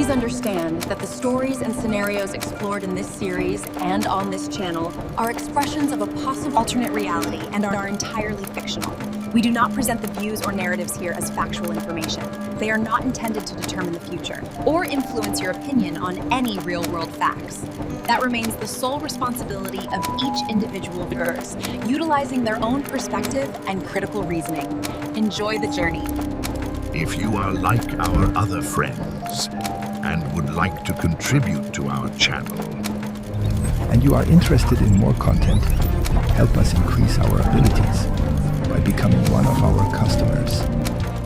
Please understand that the stories and scenarios explored in this series and on this channel are expressions of a possible alternate reality and are entirely fictional. We do not present the views or narratives here as factual information. They are not intended to determine the future or influence your opinion on any real-world facts. That remains the sole responsibility of each individual viewer, utilizing their own perspective and critical reasoning. Enjoy the journey. If you are like our other friends and would like to contribute to our channel, and you are interested in more content, help us increase our abilities by becoming one of our customers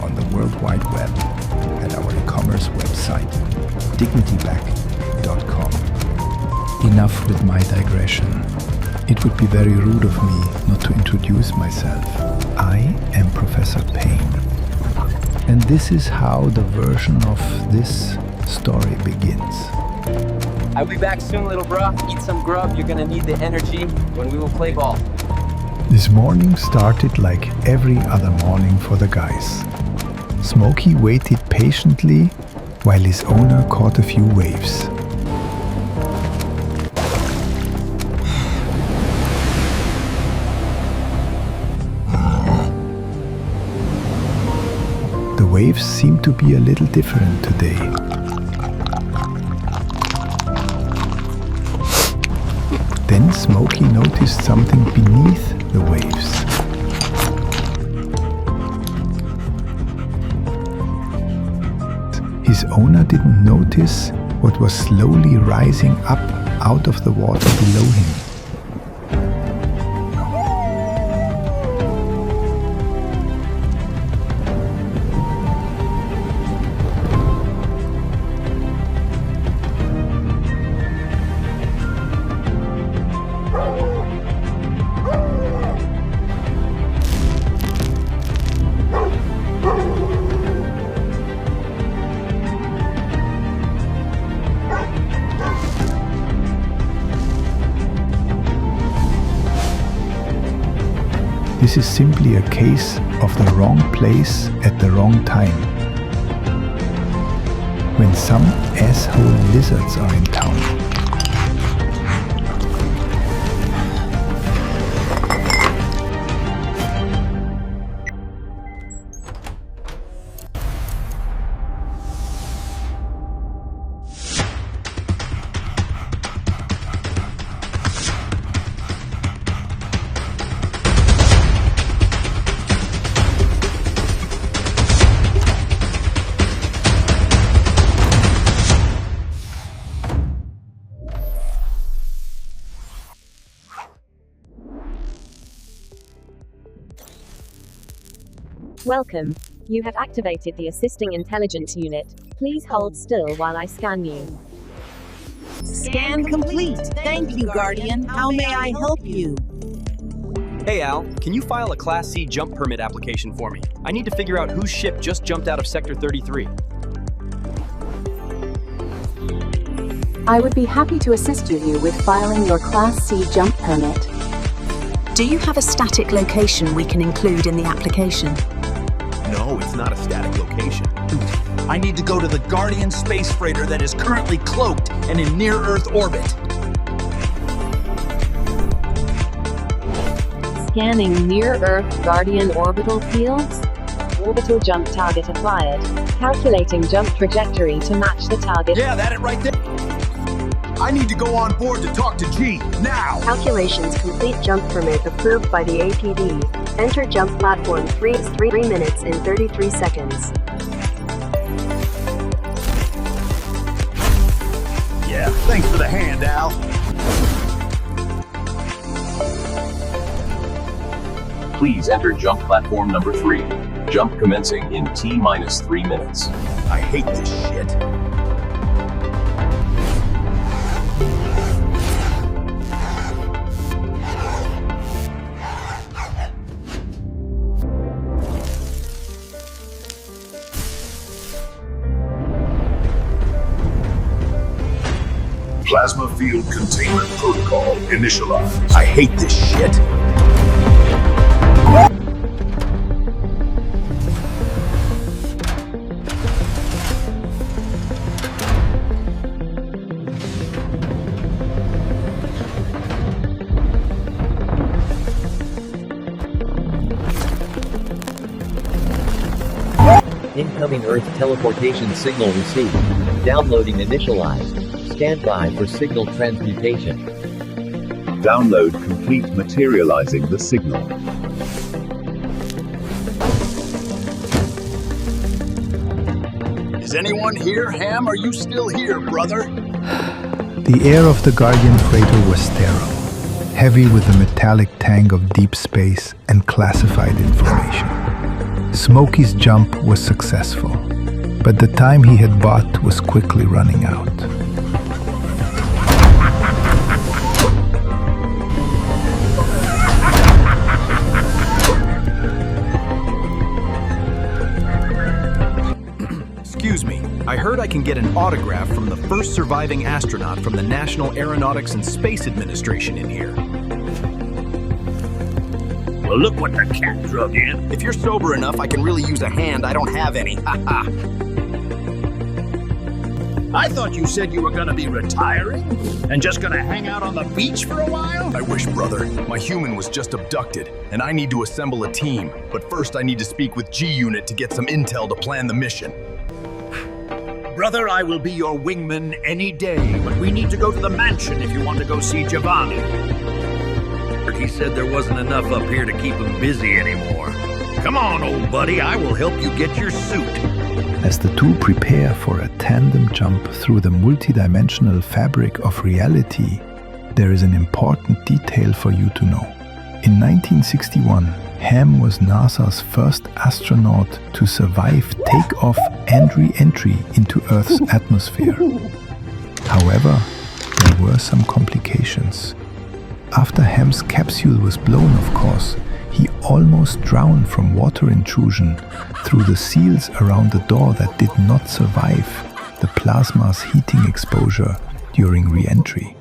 on the World Wide Web at our e-commerce website, dignityback.com. Enough with my digression. It would be very rude of me not to introduce myself. I am Professor Payne. And this is how the version of this story begins. I'll be back soon, little bro. Eat some grub. You're gonna need the energy when we will play ball. This morning started like every other morning for the guys. Smokey waited patiently while his owner caught a few waves. The waves seem to be a little different today. Then Smokey noticed something beneath the waves. His owner didn't notice what was slowly rising up out of the water below him. This is simply a case of the wrong place at the wrong time. When some asshole lizards are in town. Welcome. You have activated the Assisting Intelligence Unit. Please hold still while I scan you. Scan complete. Thank you, Guardian. How may I help you? Hey Al, can you file a Class C jump permit application for me? I need to figure out whose ship just jumped out of Sector 33. I would be happy to assist you with filing your Class C jump permit. Do you have a static location we can include in the application? no, it's not a static location. I need to go to the Guardian space freighter that is currently cloaked and in near-Earth orbit. Scanning near-Earth Guardian orbital fields. Orbital jump target acquired. Calculating jump trajectory to match the target. Yeah, that it right there. I need to go on board to talk to G, now! Calculations complete. Jump permit approved by the APD. Enter jump platform 3 minutes and 33 seconds. Yeah, thanks for the hand, Al. Please enter jump platform number 3. Jump commencing in T-3 minutes. I hate this shit. Plasma field containment protocol initialized. I hate this shit. Incoming Earth teleportation signal received. Downloading initialized. Stand by for signal transmutation. Download complete, materializing the signal. Is anyone here? Ham, are you still here, brother? The air of the Guardian freighter was sterile, heavy with the metallic tang of deep space and classified information. Smokey's jump was successful, but the time he had bought was quickly running out. Excuse me, I heard I can get an autograph from the first surviving astronaut from the National Aeronautics and Space Administration in here. Well, look what the cat drug in. If you're sober enough, I can really use a hand. I don't have any. Ha I thought you said you were gonna be retiring and just gonna hang out on the beach for a while? I wish, brother. My human was just abducted, and I need to assemble a team. But first, I need to speak with G-Unit to get some intel to plan the mission. Brother, I will be your wingman any day, but we need to go to the mansion if you want to go see Giovanni. He said there wasn't enough up here to keep him busy anymore. Come on, old buddy, I will help you get your suit. As the two prepare for a tandem jump through the multidimensional fabric of reality, there is an important detail for you to know. In 1961, Ham was NASA's first astronaut to survive takeoff and re-entry into Earth's atmosphere. However, there were some complications. After Ham's capsule was blown, of course, he almost drowned from water intrusion through the seals around the door that did not survive the plasma's heating exposure during re-entry.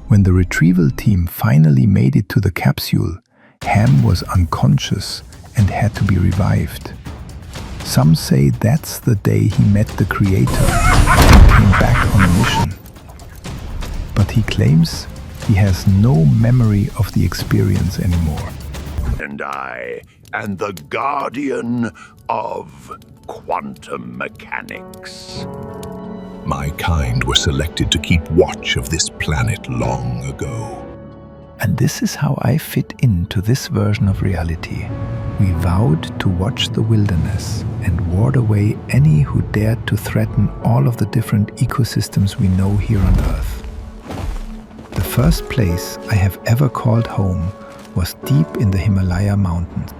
When the retrieval team finally made it to the capsule, Ham was unconscious and had to be revived. Some say that's the day he met the Creator and came back on a mission. But he claims he has no memory of the experience anymore. And I am the guardian of quantum mechanics. My kind were selected to keep watch of this planet long ago. And this is how I fit into this version of reality. We vowed to watch the wilderness and ward away any who dared to threaten all of the different ecosystems we know here on Earth. The first place I have ever called home was deep in the Himalaya mountains.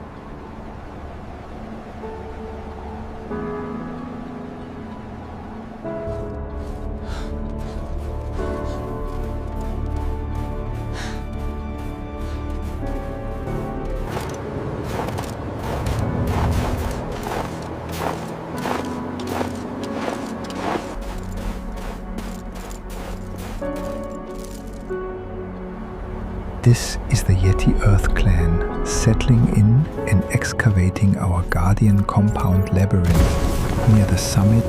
This is the Yeti Earth Clan settling in and excavating our Guardian compound labyrinth near the summit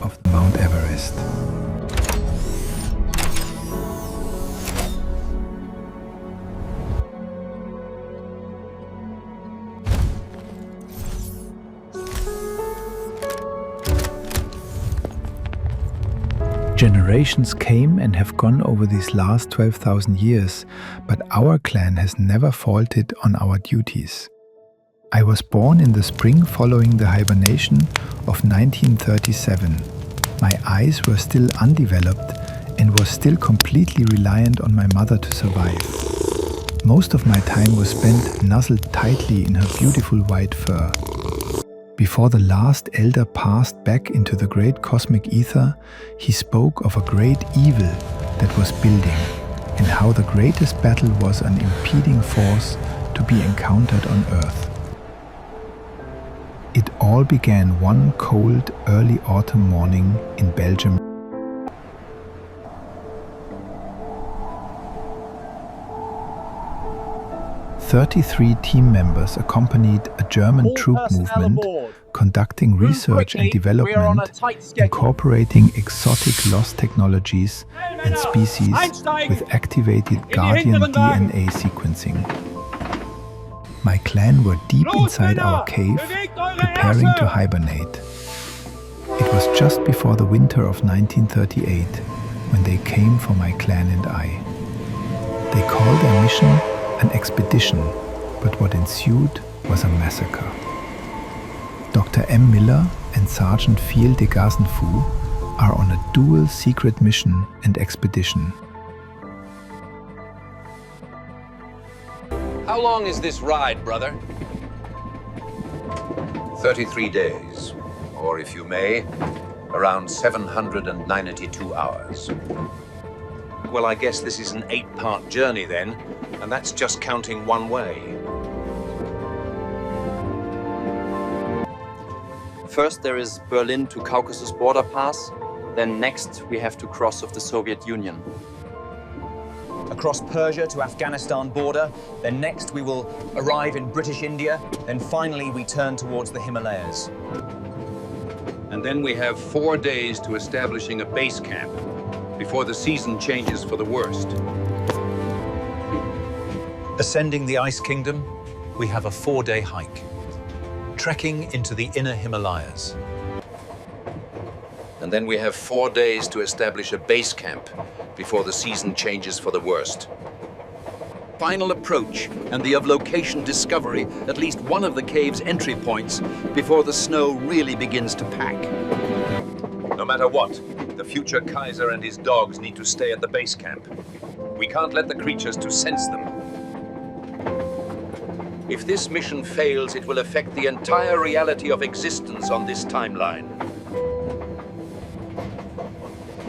of Mount Everest. Generations came and have gone over these last 12,000 years, but our clan has never faltered on our duties. I was born in the spring following the hibernation of 1937. My eyes were still undeveloped and was still completely reliant on my mother to survive. Most of my time was spent nuzzled tightly in her beautiful white fur. Before the last elder passed back into the great cosmic ether, he spoke of a great evil that was building, and how the greatest battle was an impeding force to be encountered on Earth. It all began one cold, early autumn morning in Belgium. "33 team members accompanied a German troop movement conducting research and development, incorporating exotic lost technologies and species with activated Guardian DNA sequencing. My clan were deep inside our cave, preparing to hibernate. It was just before the winter of 1938 when they came for my clan and I. They called their mission an expedition, but what ensued was a massacre. Dr. M. Miller and Sergeant Fiel de Gazenfou are on a dual secret mission and expedition. How long is this ride, brother? 33 days, or if you may, around 792 hours. Well, I guess this is an 8-part journey then, and that's just counting one way. First, there is Berlin to Caucasus border pass. Then next, we have to cross of the Soviet Union. Across Persia to Afghanistan border. Then next we will arrive in British India. Then finally we turn towards the Himalayas. And then we have 4 days to establishing a base camp before the season changes for the worst. Ascending the Ice Kingdom, we have a 4-day hike. Trekking into the inner Himalayas. And then we have 4 days to establish a base camp before the season changes for the worst. Final approach and the of location discovery at least one of the cave's entry points before the snow really begins to pack. No matter what, the future Kaiser and his dogs need to stay at the base camp. We can't let the creatures to sense them. If this mission fails, it will affect the entire reality of existence on this timeline.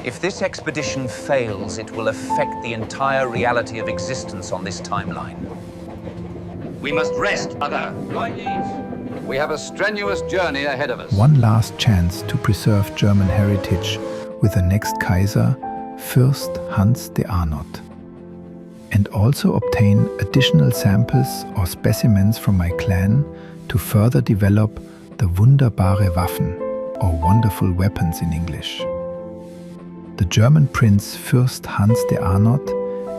If this expedition fails, it will affect the entire reality of existence on this timeline. We must rest, brother. We have a strenuous journey ahead of us. One last chance to preserve German heritage with the next Kaiser, Fürst Hans de Arnott, and also obtain additional samples or specimens from my clan to further develop the wunderbare Waffen, or wonderful weapons in English. The German prince Fürst Hans de Arnott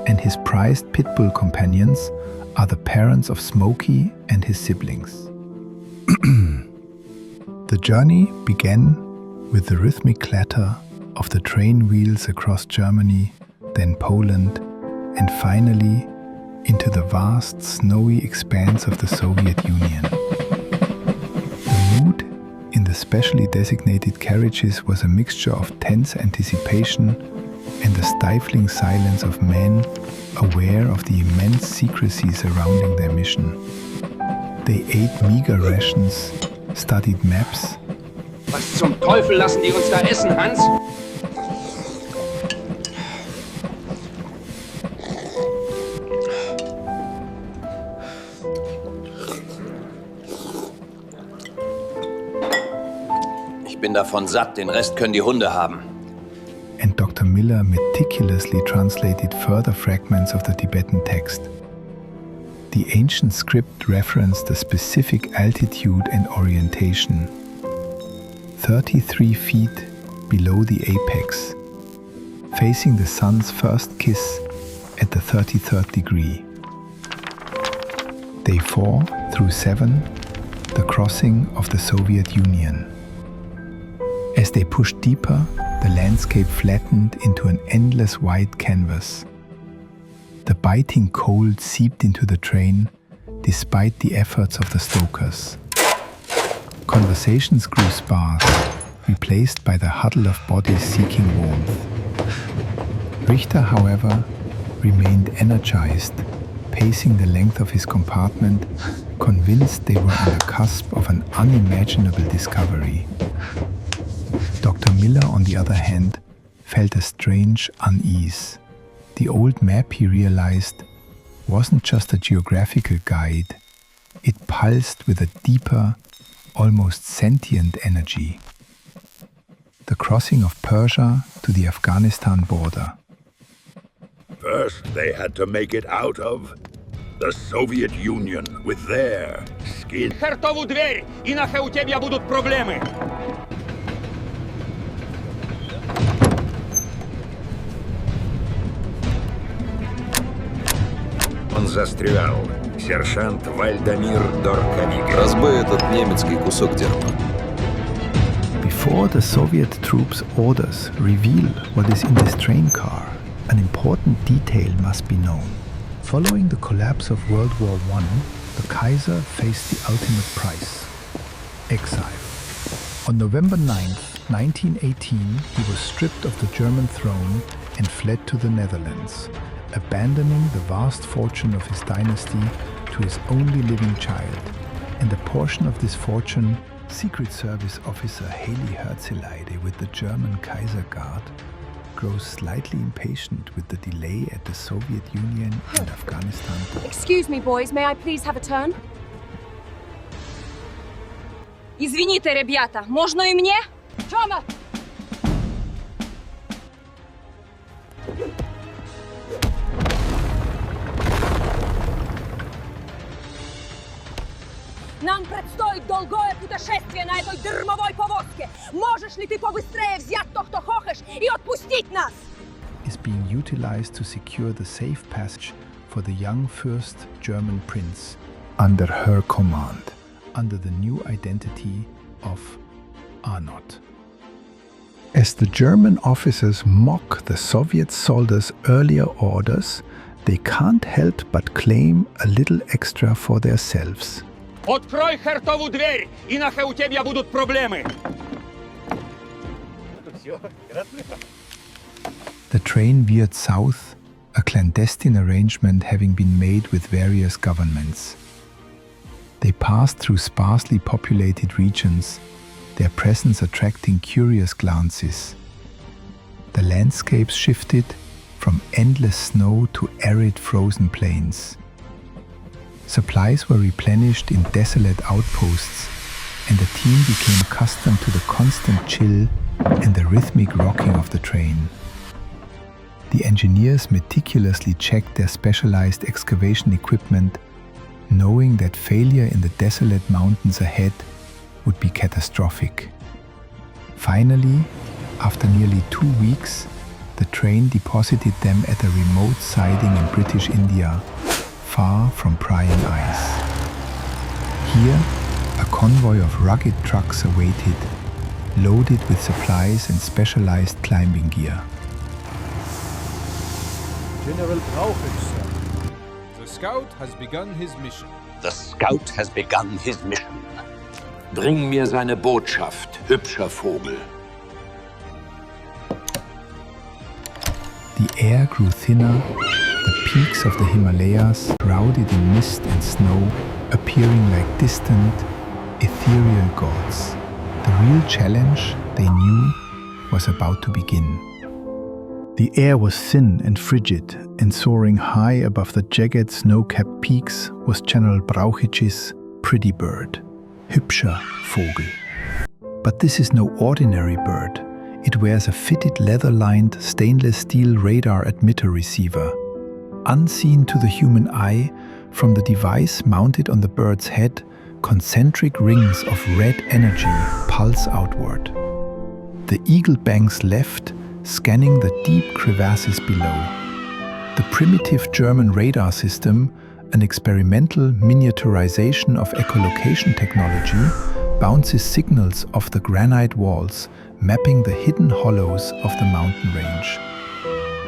and his prized pitbull companions are the parents of Smokey and his siblings. The journey began with the rhythmic clatter of the train wheels across Germany, then Poland, and finally into the vast snowy expanse of the Soviet Union. The mood in the specially designated carriages was a mixture of tense anticipation and the stifling silence of men aware of the immense secrecy surrounding their mission. They ate meager rations, studied maps. Was zum Teufel lassen die uns da essen, Hans? Ich bin davon satt, den Rest können die Hunde haben. And Dr. Miller meticulously translated further fragments of the Tibetan text. The ancient script referenced the specific altitude and orientation, 33 feet below the apex, facing the sun's first kiss at the 33rd degree. Day 4 through 7, the crossing of the Soviet Union. As they pushed deeper, the landscape flattened into an endless white canvas. The biting cold seeped into the train, despite the efforts of the stokers. Conversations grew sparse, replaced by the huddle of bodies seeking warmth. Richter, however, remained energized, pacing the length of his compartment, convinced they were on the cusp of an unimaginable discovery. Dr. Miller, on the other hand, felt a strange unease. The old map, he realized, wasn't just a geographical guide. It pulsed with a deeper, almost sentient energy. The crossing of Persia to the Afghanistan border. First, they had to make it out of the Soviet Union with their skin. Хартову дверь, иначе у тебя будут проблемы. Он застрял. Сержант Вальдамир Дорковик. Разбей этот немецкий кусок дерьма. Before the Soviet troops' orders reveal what is in this train car, an important detail must be known. Following the collapse of World War I, the Kaiser faced the ultimate price: exile. On November 9, 1918, he was stripped of the German throne and fled to the Netherlands, abandoning the vast fortune of his dynasty to his only living child, and a portion of this fortune, Secret Service officer Haley Herzeleide with the German Kaiser Guard, grows slightly impatient with the delay at the Soviet Union and Afghanistan border. Excuse me, boys, may I please have a turn? Извините, ребята, можно и мне? Тёма! Нам предстоит долгое путешествие на этой дерьмовой повозке. Можешь ли ты побыстрее взять то, что хочешь, и отпустить нас? Is being utilized to secure the safe passage for the young first German prince under her command, under the new identity of Arnott. As the German officers mock the Soviet soldiers' earlier orders, they can't help but claim a little extra for themselves. Открой хертову дверь, иначе у тебя будут проблемы. The train veered south, a clandestine arrangement having been made with various governments. They passed through sparsely populated regions, their presence attracting curious glances. The landscapes shifted from endless snow to arid frozen plains. Supplies were replenished in desolate outposts, and the team became accustomed to the constant chill and the rhythmic rocking of the train. The engineers meticulously checked their specialized excavation equipment, knowing that failure in the desolate mountains ahead would be catastrophic. Finally, after nearly 2 weeks, the train deposited them at a remote siding in British India, far from prying eyes. Here, a convoy of rugged trucks awaited, loaded with supplies and specialized climbing gear. General Brauchitsch, sir. The scout has begun his mission. The scout has begun his mission. Bring mir seine Botschaft, Hipure Fogle. The air grew thinner, the peaks of the Himalayas, shrouded in mist and snow, appearing like distant, ethereal gods. The real challenge, they knew, was about to begin. The air was thin and frigid, and soaring high above the jagged snow-capped peaks was General Brauchitsch's pretty bird, Hipure Fogle. But this is no ordinary bird. It wears a fitted leather-lined stainless steel radar emitter receiver. Unseen to the human eye, from the device mounted on the bird's head, concentric rings of red energy pulse outward. The eagle banks left, scanning the deep crevasses below. The primitive German radar system, an experimental miniaturization of echolocation technology, bounces signals off the granite walls, mapping the hidden hollows of the mountain range.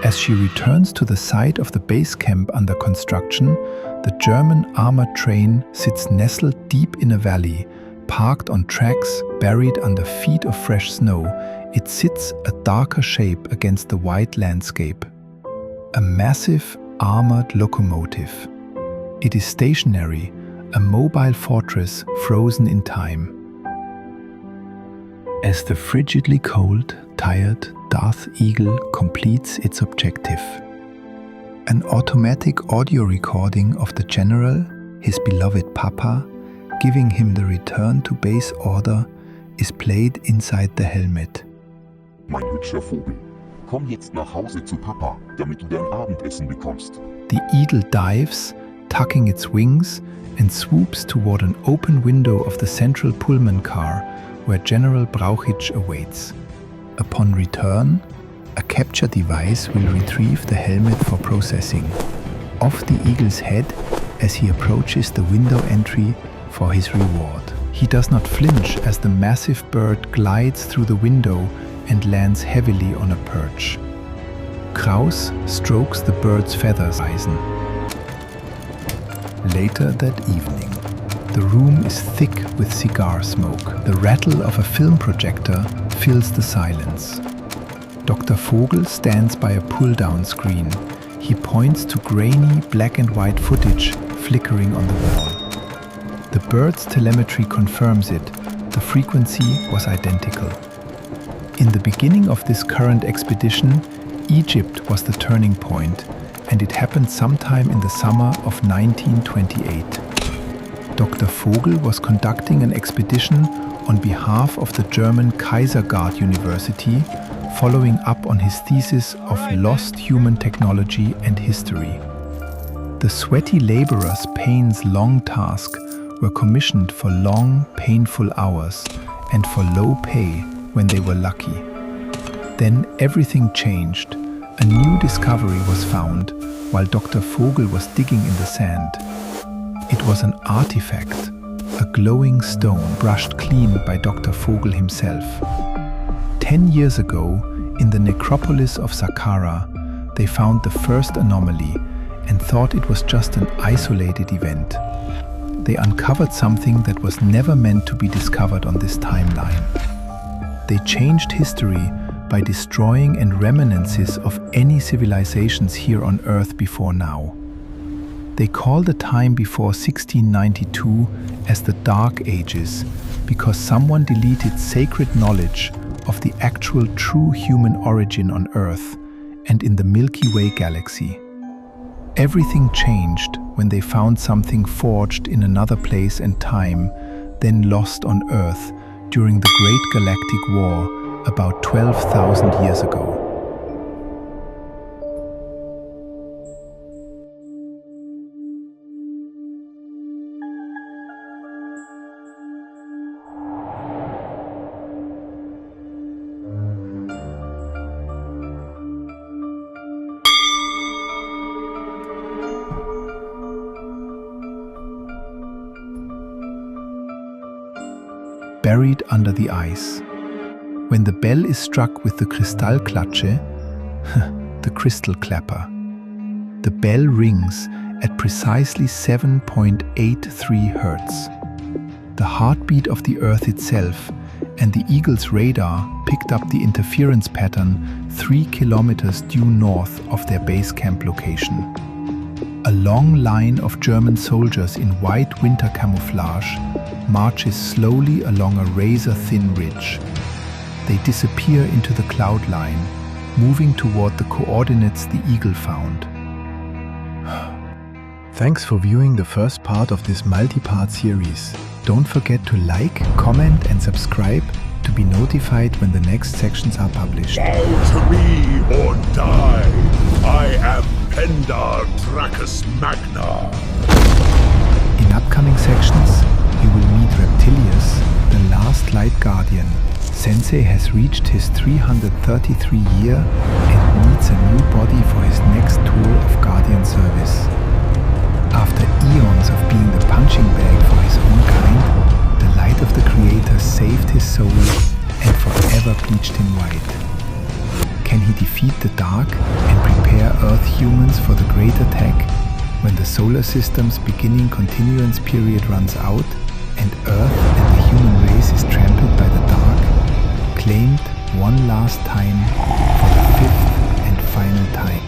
As she returns to the site of the base camp under construction, the German armored train sits nestled deep in a valley, parked on tracks buried under feet of fresh snow. It sits a darker shape against the white landscape. A massive, armored locomotive. It is stationary, a mobile fortress frozen in time. As the frigidly cold, tired Darth Eagle completes its objective. An automatic audio recording of the general, his beloved Papa, giving him the return to base order, is played inside the helmet. Mein hübscher Vogel, komm jetzt nach Hause zu Papa, damit du dein Abendessen bekommst. The eagle dives, tucking its wings, and swoops toward an open window of the central Pullman car, where General Brauchitsch awaits. Upon return, a capture device will retrieve the helmet for processing. Off the eagle's head as he approaches the window entry for his reward. He does not flinch as the massive bird glides through the window and lands heavily on a perch. Kraus strokes the bird's feathers. Later that evening, the room is thick with cigar smoke. The rattle of a film projector fills the silence. Dr. Fogle stands by a pull-down screen. He points to grainy black and white footage flickering on the wall. The bird's telemetry confirms it. The frequency was identical. In the beginning of this current expedition, Egypt was the turning point, and it happened sometime in the summer of 1928. Dr. Fogle was conducting an expedition on behalf of the German Kaiser University, following up on his thesis of lost human technology and history. The sweaty laborers Payne's long task were commissioned for long, painful hours and for low pay when they were lucky. Then everything changed. A new discovery was found while Dr. Fogle was digging in the sand. It was an artifact, a glowing stone brushed clean by Dr. Fogle himself. 10 years ago, in the necropolis of Saqqara, they found the first anomaly and thought it was just an isolated event. They uncovered something that was never meant to be discovered on this timeline. They changed history by destroying and reminiscences of any civilizations here on Earth before now. They call the time before 1692 as the Dark Ages because someone deleted sacred knowledge of the actual true human origin on Earth and in the Milky Way galaxy. Everything changed when they found something forged in another place and time, then lost on Earth during the Great Galactic War about 12,000 years ago. Buried under the ice. When the bell is struck with the Kristallklatsche, the crystal clapper, the bell rings at precisely 7.83 Hertz. The heartbeat of the Earth itself and the Eagle's radar picked up the interference pattern 3 kilometers due north of their base camp location. A long line of German soldiers in white winter camouflage marches slowly along a razor-thin ridge. They disappear into the cloud line, moving toward the coordinates the Eagle found. Thanks for viewing the first part of this multi-part series. Don't forget to like, comment and subscribe to be notified when the next sections are published. Bow to me or die! I am Pendar Dracus Magna! In upcoming sections, you will meet Reptilius, the last Light Guardian. Sensei has reached his 333 year and needs a new body for his next tour of Guardian service. After eons of being the punching bag for his own kind, the light of the Creator saved his soul and forever bleached him white. Can he defeat the dark and prepare Earth humans for the great attack when the solar system's beginning continuance period runs out and Earth and the human race is trampled by the dark, claimed one last time for the 5th and final time?